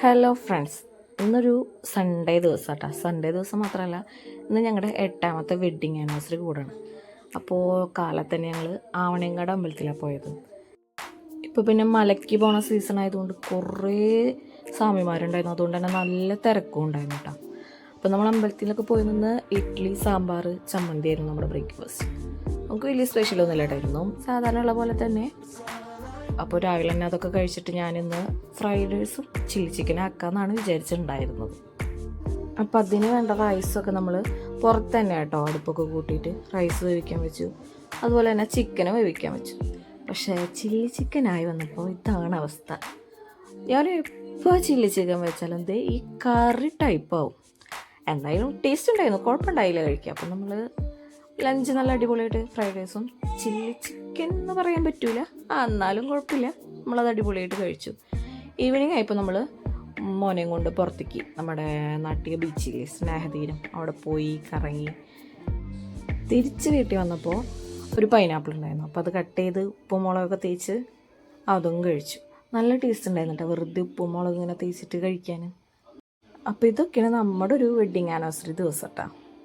Hello friends, ഇന്നൊരു Sunday ദിവസം കേട്ടോ. സൺഡേ ദിവസം മാത്രമല്ല, ഇന്ന് ഞങ്ങളുടെ 8ാമത്തെ വെഡ്ഡിങ് ആനിവേഴ്സറി കൂടാണ്. അപ്പോൾ കാലത്ത് തന്നെ ഞങ്ങൾ ആവണയങ്കാട് അമ്പലത്തിലാണ് പോയത്. ഇപ്പോൾ പിന്നെ മലയ്ക്ക് പോണ സീസൺ ആയതുകൊണ്ട് കുറേ സ്വാമിമാരുണ്ടായിരുന്നു, അതുകൊണ്ട് തന്നെ നല്ല തിരക്കും ഉണ്ടായിരുന്നു കേട്ടോ. അപ്പോൾ നമ്മൾ അമ്പലത്തിലൊക്കെ പോയി നിന്ന് ഇഡ്ഡലി, സാമ്പാർ, ചമ്മന്തി ആയിരുന്നു നമ്മുടെ ബ്രേക്ക്ഫാസ്റ്റ്. നമുക്ക് വലിയ സ്പെഷ്യലൊന്നും ഇല്ലായിരുന്നു, സാധാരണ ഉള്ള പോലെ തന്നെ. അപ്പോൾ രാവിലെ തന്നെ അതൊക്കെ കഴിച്ചിട്ട് ഞാനിന്ന് ഫ്രൈഡ് റൈസും ചില്ലി ചിക്കനും ആക്കാമെന്നാണ് വിചാരിച്ചിട്ടുണ്ടായിരുന്നത്. അപ്പോൾ അതിന് വേണ്ട റൈസൊക്കെ നമ്മൾ പുറത്ത് തന്നെ കേട്ടോ അടുപ്പൊക്കെ കൂട്ടിയിട്ട് റൈസ് വേവിക്കാൻ വെച്ചു, അതുപോലെ തന്നെ ചിക്കനും വേവിക്കാൻ വെച്ചു. പക്ഷേ ചില്ലി ചിക്കനായി വന്നപ്പോൾ ഇതാണ് അവസ്ഥ. ഞാൻ എപ്പോൾ ചില്ലി ചിക്കൻ വെച്ചാലും എന്തേ ഈ കറി ടൈപ്പാവും. എന്തായാലും ടേസ്റ്റ് ഉണ്ടായിരുന്നു, കുഴപ്പമുണ്ടായില്ല കഴിക്കുക. അപ്പോൾ നമ്മൾ ലഞ്ച് നല്ല അടിപൊളിയായിട്ട് ഫ്രൈഡ് റൈസും ചില്ലി ചിക്കൻ എന്ന് പറയാൻ പറ്റൂല, എന്നാലും കുഴപ്പമില്ല, നമ്മളത് അടിപൊളിയായിട്ട് കഴിച്ചു. ഈവനിങ് ആയപ്പോൾ നമ്മൾ മോനെയും കൊണ്ട് പുറത്തേക്ക് നമ്മുടെ നാട്ടിലെ ബീച്ചിൽ സ്നേഹതീരം അവിടെ പോയി കറങ്ങി തിരിച്ച് വീട്ടിൽ വന്നപ്പോൾ ഒരു പൈനാപ്പിൾ ഉണ്ടായിരുന്നു. അപ്പോൾ അത് കട്ട് ചെയ്ത് ഉപ്പും മുളകൊക്കെ തേച്ച് അതും കഴിച്ചു. നല്ല ടേസ്റ്റ് ഉണ്ടായിരുന്നു കേട്ടോ, വെറുതെ ഉപ്പും മുളകും ഇങ്ങനെ തേച്ചിട്ട് കഴിക്കാൻ. അപ്പോൾ ഇതൊക്കെയാണ് നമ്മുടെ ഒരു വെഡ്ഡിങ് ആനിവേഴ്സറി ദിവസം കേട്ടോ.